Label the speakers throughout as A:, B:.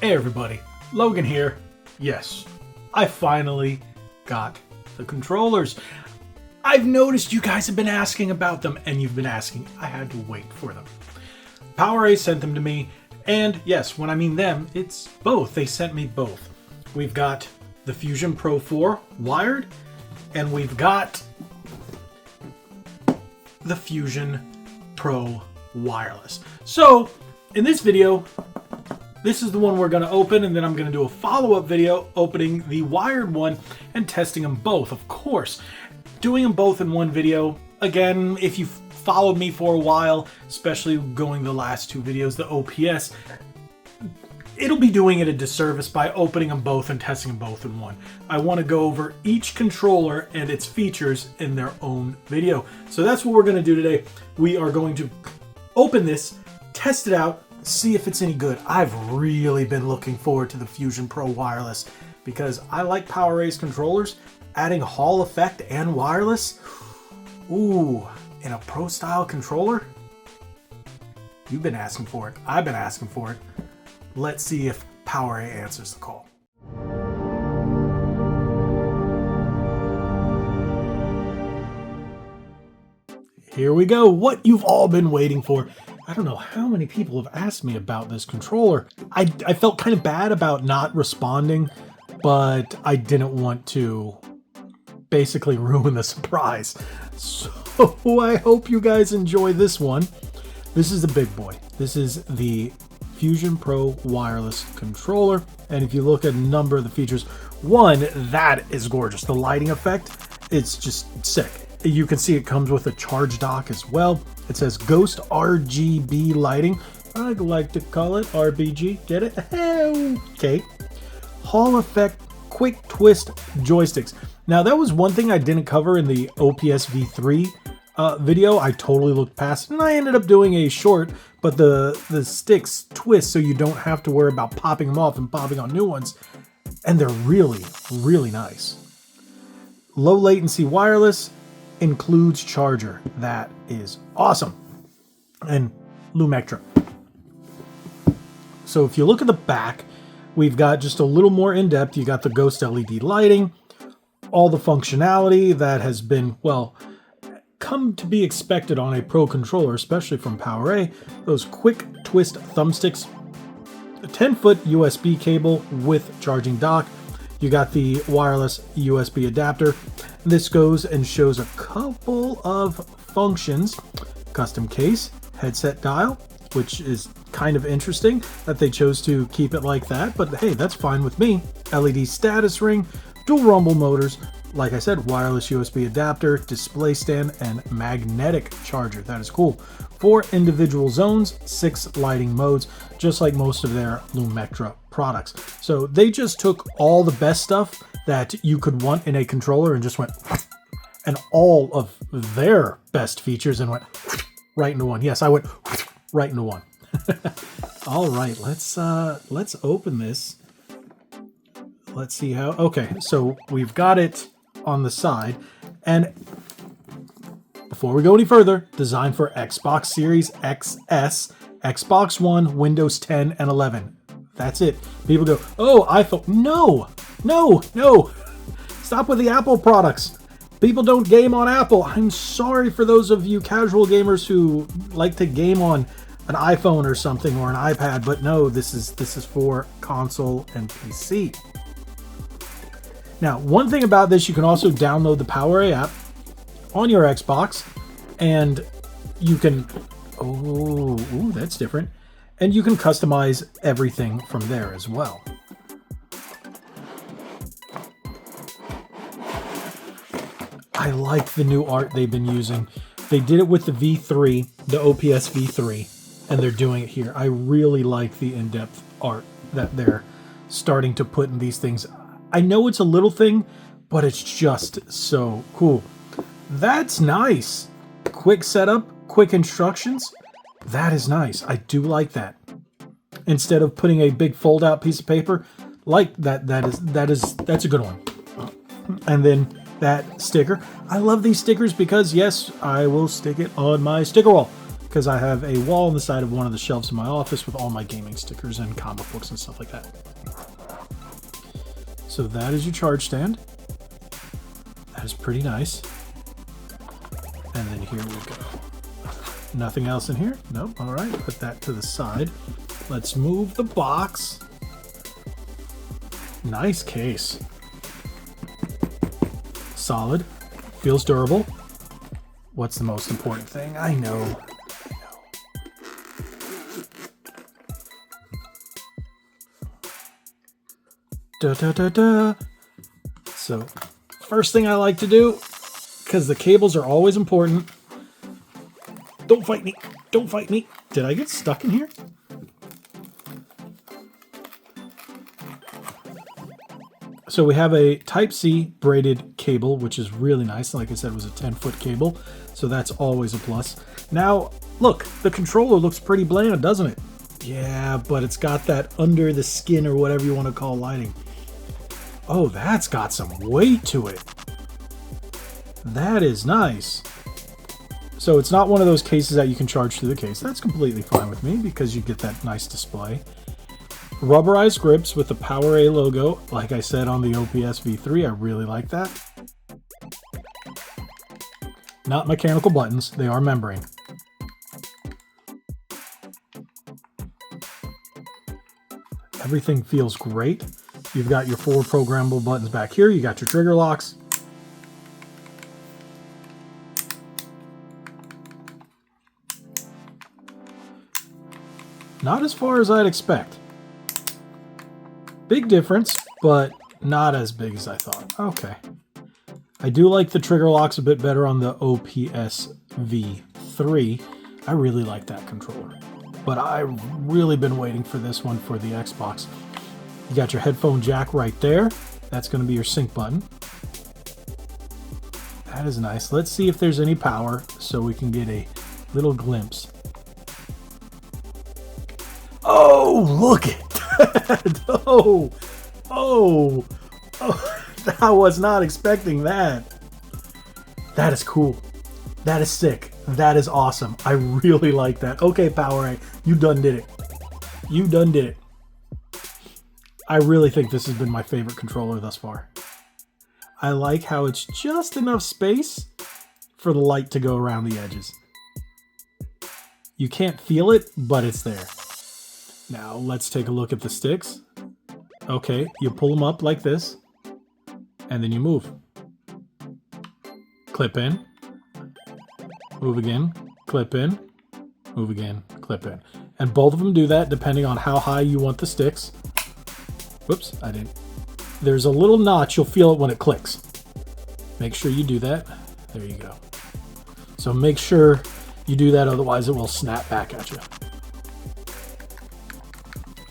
A: Hey everybody, Logan here. Yes, I finally got the controllers. I've noticed you guys have been asking about them, and you've been asking. I had to wait for them. PowerA sent them to me, and yes, when I mean them, it's both. They sent me both. We've got the Fusion Pro 4 wired, and we've got the Fusion Pro wireless. So, in this video, this is the one we're going to open, and then I'm going to do a follow-up video opening the wired one and testing them both, of course. Doing them both in one video, again, if you've followed me for a while, especially going the last two videos, the OPS, it'll be doing it a disservice by opening them both and testing them both in one. I want to go over each controller and its features in their own video. So that's what we're going to do today. We are going to open this, test it out, see if it's any good. I've really been looking forward to the Fusion Pro wireless because I like PowerA's controllers. Adding Hall effect and wireless, ooh, in a pro style controller. You've been asking for it. I've been asking for it. Let's see if PowerA answers the call. Here we go. What you've all been waiting for. I don't know how many people have asked me about this controller. I felt kind of bad about not responding, but I didn't want to basically ruin the surprise. So I hope you guys enjoy this one. This is the big boy. This is the Fusion Pro wireless controller. And if you look at a number of the features, one, that is gorgeous. The lighting effect, it's just sick. You can see it comes with a charge dock as well. It says Ghost RGB lighting. I like to call it RBG. Get it? Okay. Hall effect quick twist joysticks. Now that was one thing I didn't cover in the OPS V3 video. I totally looked past it, and I ended up doing a short, but the sticks twist so you don't have to worry about popping them off and popping on new ones. And they're really, really nice. Low latency wireless includes charger. That is awesome. And Lumectra. So if you look at the back, we've got just a little more in-depth. You got the Ghost LED lighting, all the functionality that has been, well, come to be expected on a pro controller, especially from PowerA. Those quick twist thumbsticks, a 10-foot USB cable with charging dock. You got the wireless USB adapter. This goes and shows a couple of functions. Custom case, headset dial, which is kind of interesting that they chose to keep it like that, but hey, that's fine with me. LED status ring, dual rumble motors, like I said, wireless USB adapter, display stand, and magnetic charger. That is cool. 4 individual zones, 6 lighting modes, just like most of their Lumectra products. So they just took all the best stuff that you could want in a controller and just went and all of their best features and went right into one. Yes, I went right into one. All right, let's open this. Let's see how. Okay, so we've got it on the side, and before we go any further, designed for Xbox Series XS, Xbox One, Windows 10 and 11. That's it. People go, oh, iPhone. No. Stop with the Apple products. People don't game on Apple. I'm sorry for those of you casual gamers who like to game on an iPhone or something or an iPad, but no, this is for console and PC. Now, one thing about this, you can also download the PowerA app on your Xbox, and you can, oh, that's different, and you can customize everything from there as well. I like the new art they've been using. They did it with the V3, the OPS V3, and they're doing it here. I really like the in-depth art that they're starting to put in these things. I know it's a little thing, but it's just so cool. That's nice. Quick setup, quick instructions. That is nice. I do like that. Instead of putting a big fold-out piece of paper, like that's a good one. And then that sticker. I love these stickers because, yes, I will stick it on my sticker wall. because I have a wall on the side of one of the shelves in my office with all my gaming stickers and comic books and stuff like that. So that is your charge stand. That is pretty nice. And then here we go. Nothing else in here? Nope. All right, put that to the side. Let's move the box. Nice case. Solid. Feels durable. What's the most important thing? I know. Da, da, da, da. So, first thing I like to do, because the cables are always important. Don't fight me. Don't fight me. Did I get stuck in here? So we have a Type-C braided cable, which is really nice. Like I said, it was a 10-foot cable, so that's always a plus. Now, look, the controller looks pretty bland, doesn't it? Yeah, but it's got that under the skin or whatever you want to call lighting. Oh, that's got some weight to it. That is nice. So it's not one of those cases that you can charge through the case. That's completely fine with me because you get that nice display. Rubberized grips with the PowerA logo. Like I said on the OPS V3, I really like that. Not mechanical buttons, they are membrane. Everything feels great. You've got your 4 programmable buttons back here. You got your trigger locks. Not as far as I'd expect. Big difference, but not as big as I thought. Okay. I do like the trigger locks a bit better on the OPS V3. I really like that controller. But I've really been waiting for this one for the Xbox. You got your headphone jack right there. That's going to be your sync button. That is nice. Let's see if there's any power so we can get a little glimpse. Oh, look at that! Oh, I was not expecting that. That is cool. That is sick. That is awesome. I really like that. Okay, PowerA, you done did it. You done did it. I really think this has been my favorite controller thus far. I like how it's just enough space for the light to go around the edges. You can't feel it, but it's there. Now let's take a look at the sticks. Okay, you pull them up like this, and then you move. Clip in, move again, clip in, move again, clip in. And both of them do that depending on how high you want the sticks. Whoops, I didn't. There's a little notch, you'll feel it when it clicks. Make sure you do that. There you go. So make sure you do that, otherwise it will snap back at you.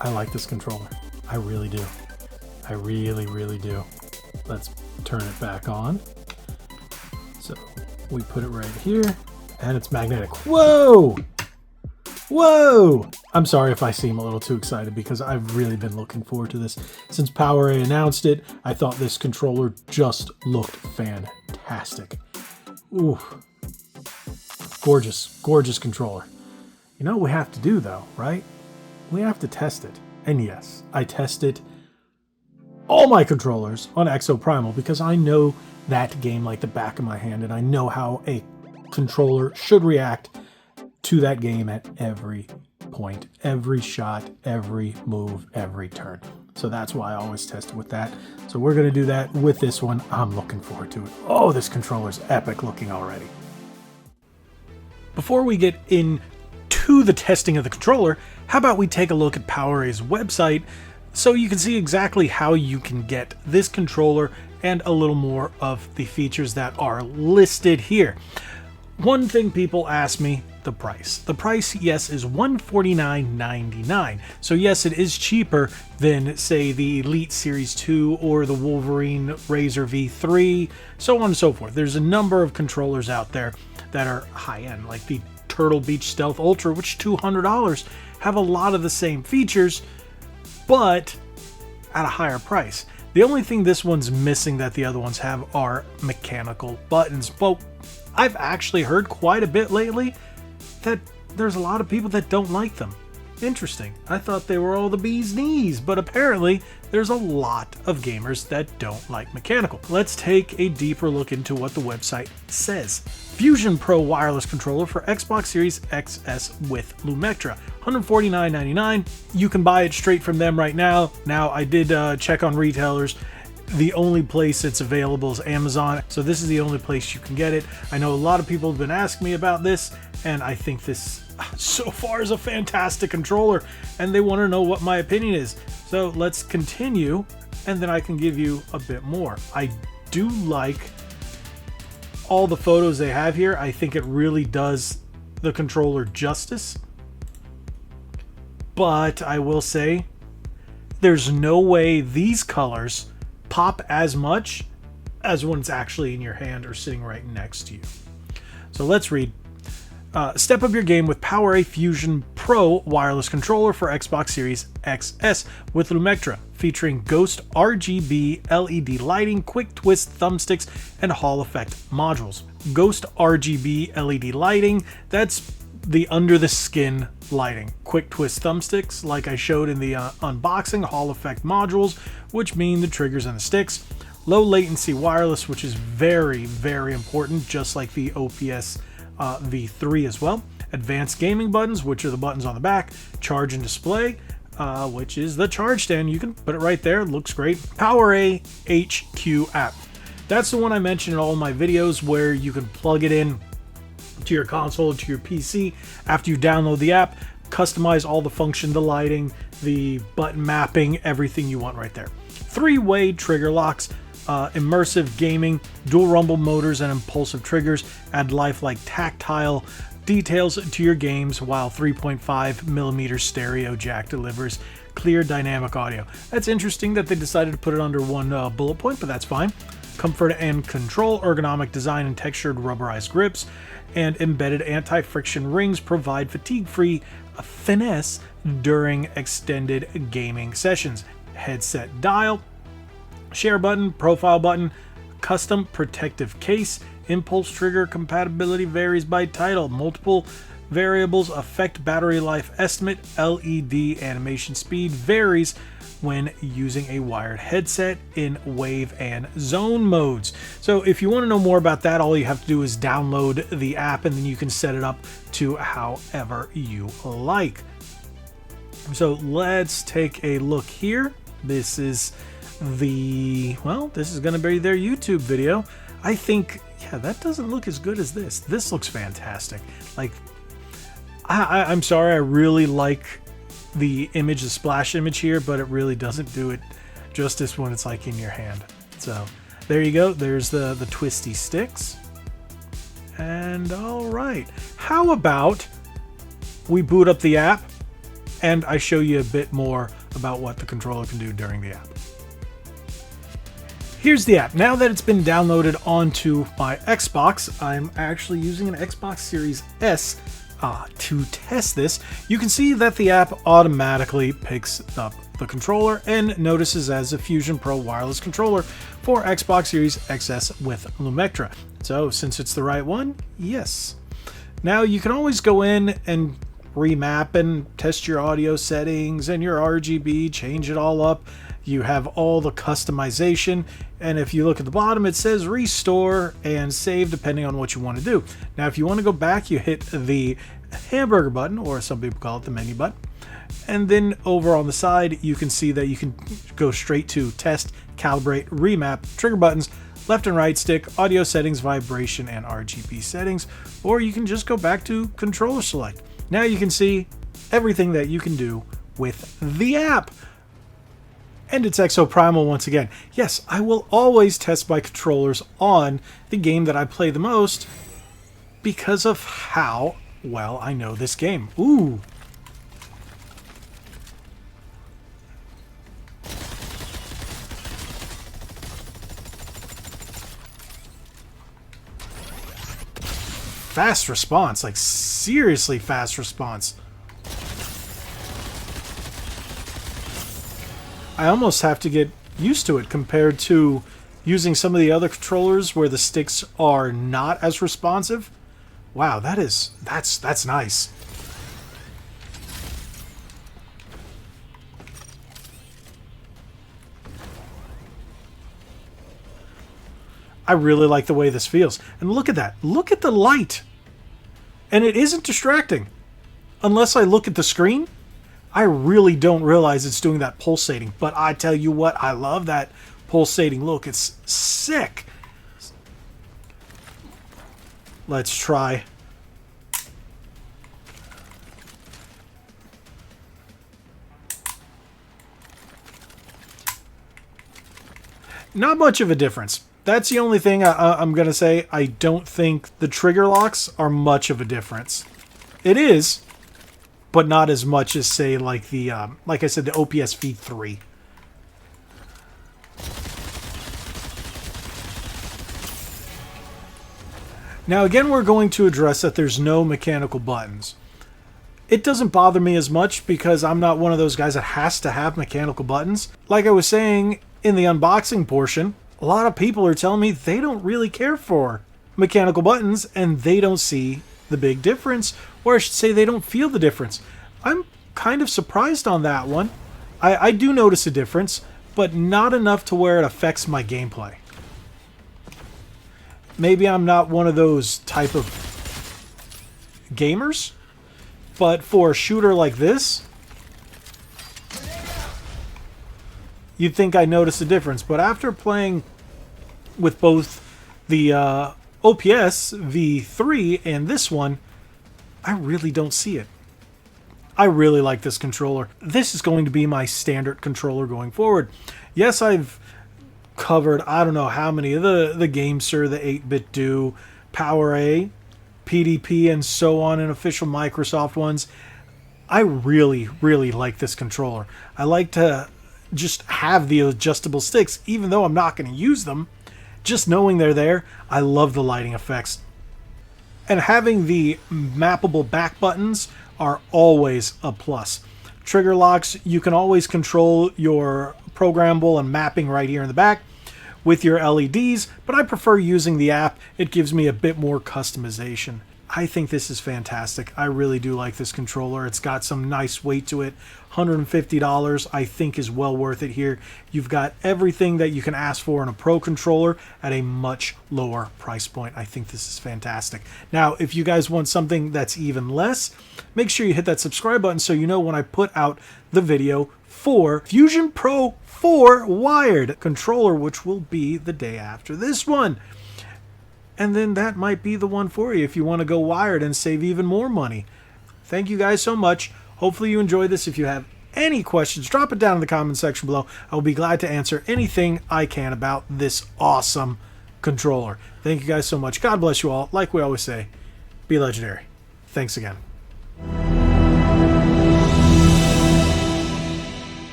A: I like this controller. I really do. I really, really do. Let's turn it back on. So we put it right here, and it's magnetic. Whoa! Whoa! I'm sorry if I seem a little too excited because I've really been looking forward to this. Since PowerA announced it, I thought this controller just looked fantastic. Ooh. Gorgeous, gorgeous controller. You know what we have to do though, right? We have to test it. And yes, I tested all my controllers on Exoprimal because I know that game like the back of my hand, and I know how a controller should react to that game at every point, every shot, every move, every turn. So that's why I always test it with that. So we're going to do that with this one. I'm looking forward to it. Oh, this controller's epic looking already. Before we get into the testing of the controller, how about we take a look at PowerA's website so you can see exactly how you can get this controller and a little more of the features that are listed here. One thing people ask me, the price. The price, yes, is $149.99. So yes, it is cheaper than, say, the Elite Series 2 or the Wolverine Razor V3, so on and so forth. There's a number of controllers out there that are high-end, like the Turtle Beach Stealth Ultra, which $200, have a lot of the same features, but at a higher price. The only thing this one's missing that the other ones have are mechanical buttons. But I've actually heard quite a bit lately that there's a lot of people that don't like them. Interesting. I thought they were all the bee's knees, but apparently there's a lot of gamers that don't like mechanical. Let's take a deeper look into what the website says. Fusion Pro wireless controller for Xbox Series XS with Lumectra, $149.99. You can buy it straight from them right now. Now, I did check on retailers. The only place it's available is Amazon, so this is the only place you can get it. I know a lot of people have been asking me about this, and I think this so far is a fantastic controller, and they want to know what my opinion is. So let's continue, and then I can give you a bit more. I do like all the photos they have here. I think it really does the controller justice, but I will say there's no way these colors pop as much as when it's actually in your hand or sitting right next to you. So let's read. Step up your game with PowerA Fusion Pro wireless controller for Xbox Series XS with Lumectra, featuring Ghost RGB LED lighting, quick twist thumbsticks, and Hall effect modules. Ghost RGB LED lighting, that's the under the skin lighting. Quick twist thumbsticks, like I showed in the unboxing. Hall effect modules, which mean the triggers and the sticks. Low latency wireless, which is very, very important, just like the OPS V3 as well. Advanced gaming buttons, which are the buttons on the back. Charge and display, which is the charge stand. You can put it right there. It looks great. PowerA HQ app. That's the one I mentioned in all my videos, where you can plug it in to your console, to your PC. After you download the app, customize all the function, the lighting, the button mapping, everything you want right there. 3-way trigger locks, immersive gaming, dual rumble motors and impulsive triggers add lifelike tactile details to your games, while 3.5mm stereo jack delivers clear dynamic audio. That's interesting that they decided to put it under one bullet point, but that's fine. Comfort and control, ergonomic design and textured rubberized grips, and embedded anti-friction rings provide fatigue-free finesse during extended gaming sessions. Headset dial, share button, profile button, custom protective case, impulse trigger compatibility varies by title, multiple variables affect battery life estimate, LED animation speed varies when using a wired headset in wave and zone modes. So if you want to know more about that, all you have to do is download the app, and then you can set it up to however you like. So let's take a look here. This is this is going to be their YouTube video. I think, yeah, that doesn't look as good as this. This looks fantastic. Like, I'm sorry, I really like the image, the splash image here, but it really doesn't do it justice when it's like in your hand. So there you go. There's the twisty sticks. And all right, how about we boot up the app and I show you a bit more about what the controller can do during the app. Here's the app. Now that it's been downloaded onto my Xbox, I'm actually using an Xbox Series S to test this. You can see that the app automatically picks up the controller and notices as a Fusion Pro wireless controller for Xbox Series XS with Lumectra. So since it's the right one, yes. Now you can always go in and remap and test your audio settings and your RGB, change it all up. You have all the customization, and if you look at the bottom, it says restore and save depending on what you want to do. Now, if you want to go back, you hit the hamburger button, or some people call it the menu button, and then over on the side, you can see that you can go straight to test, calibrate, remap, trigger buttons, left and right stick, audio settings, vibration, and RGB settings, or you can just go back to controller select. Now you can see everything that you can do with the app. And it's Exoprimal once again. Yes, I will always test my controllers on the game that I play the most because of how well I know this game. Ooh. Fast response, like seriously fast response. I almost have to get used to it compared to using some of the other controllers where the sticks are not as responsive. Wow, that's nice. I really like the way this feels. And look at that. Look at the light. And it isn't distracting. Unless I look at the screen, I really don't realize it's doing that pulsating. But I tell you what, I love that pulsating look. It's sick. Let's try. Not much of a difference. That's the only thing I'm going to say. I don't think the trigger locks are much of a difference. It is, but not as much as, say, like the, like I said, the OPS V3. Now, again, we're going to address that there's no mechanical buttons. It doesn't bother me as much because I'm not one of those guys that has to have mechanical buttons. Like I was saying in the unboxing portion, a lot of people are telling me they don't really care for mechanical buttons and they don't see the big difference, or I should say they don't feel the difference. I'm kind of surprised on that one. I do notice a difference, but not enough to where it affects my gameplay. Maybe I'm not one of those type of gamers, but for a shooter like this, you'd think I notice a difference. But after playing with both the OPS V3 and this one, I really don't see it. I really like this controller. This is going to be my standard controller going forward. Yes, I've covered I don't know how many of the GameSir, the 8-bit do, PowerA, PDP, and so on, and official Microsoft ones. I really, really like this controller. I like to just have the adjustable sticks, even though I'm not going to use them. Just knowing they're there, I love the lighting effects. And having the mappable back buttons are always a plus. Trigger locks, you can always control your programmable and mapping right here in the back with your LEDs, but I prefer using the app. It gives me a bit more customization. I think this is fantastic. I really do like this controller. It's got some nice weight to it. $150 I think is well worth it here. You've got everything that you can ask for in a pro controller at a much lower price point. I think this is fantastic. Now, if you guys want something that's even less, make sure you hit that subscribe button so you know when I put out the video for Fusion Pro 4 wired controller, which will be the day after this one. And then that might be the one for you if you want to go wired and save even more money. Thank you guys so much. Hopefully you enjoyed this. If you have any questions, drop it down in the comment section below. I will be glad to answer anything I can about this awesome controller. Thank you guys so much. God bless you all. Like we always say, be legendary. Thanks again.